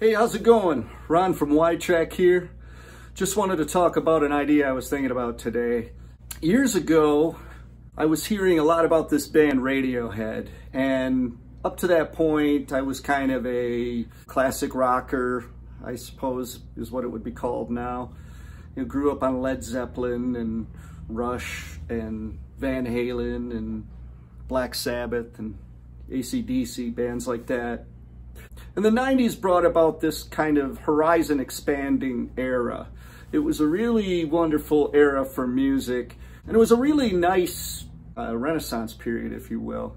Hey, how's it going? Ron from Widetrack here. Just wanted to talk about an idea I was thinking about today. Years ago, I was hearing a lot about this band Radiohead, and up to that point, I was kind of a classic rocker, I suppose is what it would be called now. You know, grew up on Led Zeppelin and Rush and Van Halen and Black Sabbath and AC/DC, bands like that. And the 90s brought about this kind of horizon expanding era. It was a really wonderful era for music, and it was a really nice Renaissance period, if you will.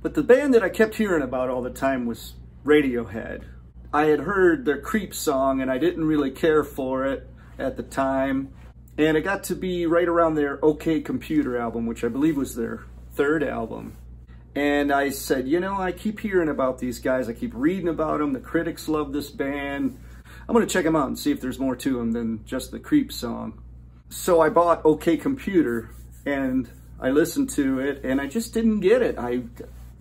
But the band that I kept hearing about all the time was Radiohead. I had heard their Creep song, and I didn't really care for it at the time. And it got to be right around their OK Computer album, which I believe was their third album. And I said, you know, I keep hearing about these guys. I keep reading about them. The critics love this band. I'm going to check them out and see if there's more to them than just the Creep song. So I bought OK Computer and I listened to it and I just didn't get it.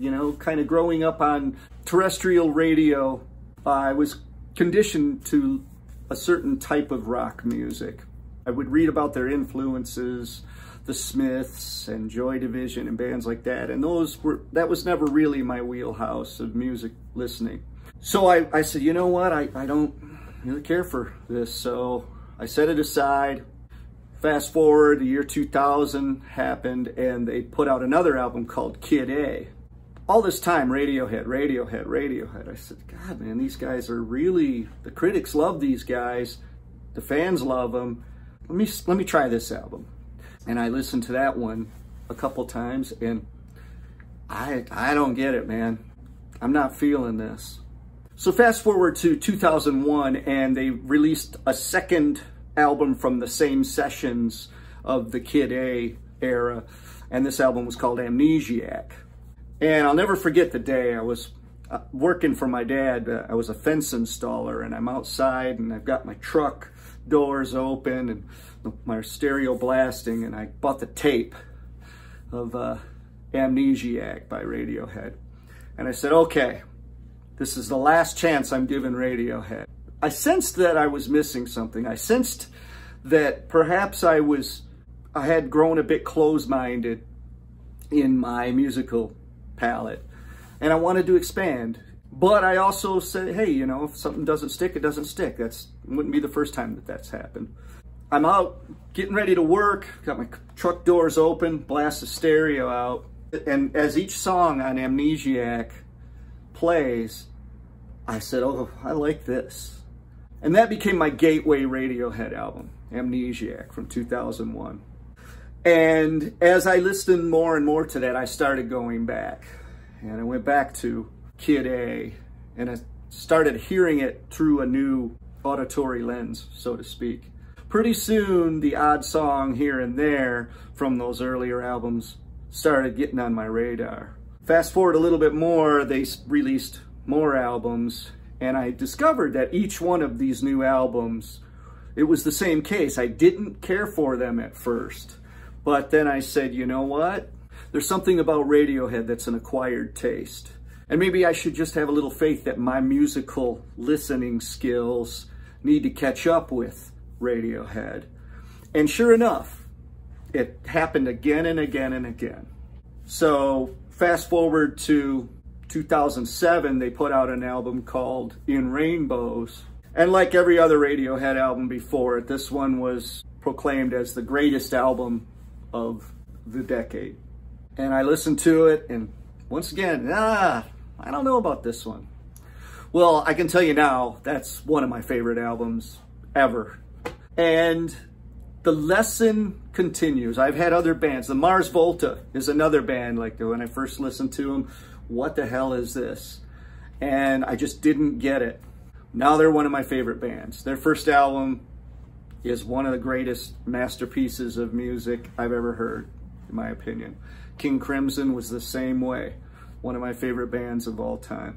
You know, kind of growing up on terrestrial radio, I was conditioned to a certain type of rock music. I would read about their influences, the Smiths and Joy Division and bands like that. And that was never really my wheelhouse of music listening. So I said, you know what, I don't really care for this. So I set it aside. Fast forward, the year 2000 happened and they put out another album called Kid A. All this time, Radiohead. I said, God, man, these guys are really, the critics love these guys. The fans love them. Let me try this album. And I listened to that one a couple times and I don't get it, man. I'm not feeling this. So fast forward to 2001 and they released a second album from the same sessions of the Kid A era. And this album was called Amnesiac. And I'll never forget the day I was working for my dad. I was a fence installer and I'm outside and I've got my truck doors open and my stereo blasting, and I bought the tape of Amnesiac by Radiohead. And I said, okay, this is the last chance I'm giving Radiohead. I sensed that I was missing something. I sensed that perhaps I had grown a bit closed-minded in my musical palette, and I wanted to expand. But I also said, hey, you know, if something doesn't stick, it doesn't stick. Wouldn't be the first time that that's happened. I'm out getting ready to work, got my truck doors open, blast the stereo out. And as each song on Amnesiac plays, I said, oh, I like this. And that became my gateway Radiohead album, Amnesiac from 2001. And as I listened more and more to that, I started going back. And I went back to Kid A, and I started hearing it through a new auditory lens, so to speak. Pretty soon, the odd song here and there from those earlier albums started getting on my radar. Fast forward a little bit more, they released more albums, and I discovered that each one of these new albums, it was the same case. I didn't care for them at first, but then I said, you know what? There's something about Radiohead that's an acquired taste. And maybe I should just have a little faith that my musical listening skills need to catch up with Radiohead. And sure enough, it happened again and again and again. So fast forward to 2007, they put out an album called In Rainbows. And like every other Radiohead album before it, this one was proclaimed as the greatest album of the decade. And I listened to it, and once again, I don't know about this one. Well, I can tell you now, that's one of my favorite albums ever. And the lesson continues. I've had other bands. The Mars Volta is another band, like when I first listened to them, what the hell is this? And I just didn't get it. Now they're one of my favorite bands. Their first album is one of the greatest masterpieces of music I've ever heard, in my opinion. King Crimson was the same way. One of my favorite bands of all time.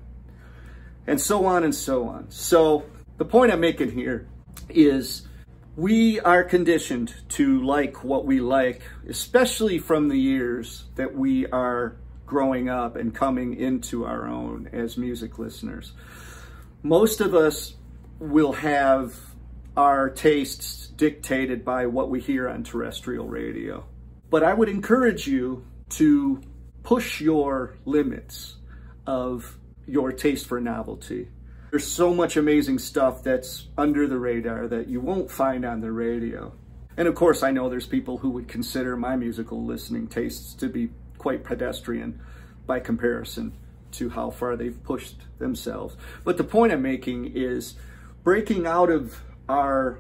And so on and so on. So the point I'm making here is we are conditioned to like what we like, especially from the years that we are growing up and coming into our own as music listeners. Most of us will have our tastes dictated by what we hear on terrestrial radio. But I would encourage you to push your limits of your taste for novelty. There's so much amazing stuff that's under the radar that you won't find on the radio. And of course, I know there's people who would consider my musical listening tastes to be quite pedestrian by comparison to how far they've pushed themselves. But the point I'm making is breaking out of our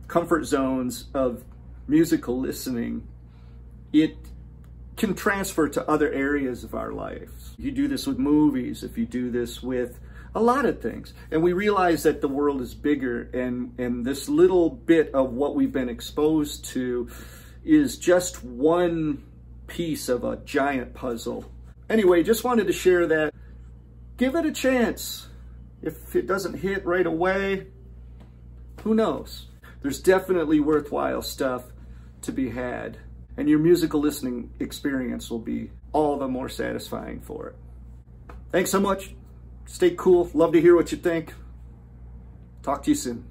comfort zones of musical listening, it can transfer to other areas of our lives. You do this with movies, if you do this with a lot of things. And we realize that the world is bigger, and this little bit of what we've been exposed to is just one piece of a giant puzzle. Anyway, just wanted to share that. Give it a chance. If it doesn't hit right away, who knows? There's definitely worthwhile stuff to be had, and your musical listening experience will be all the more satisfying for it. Thanks so much. Stay cool. Love to hear what you think. Talk to you soon.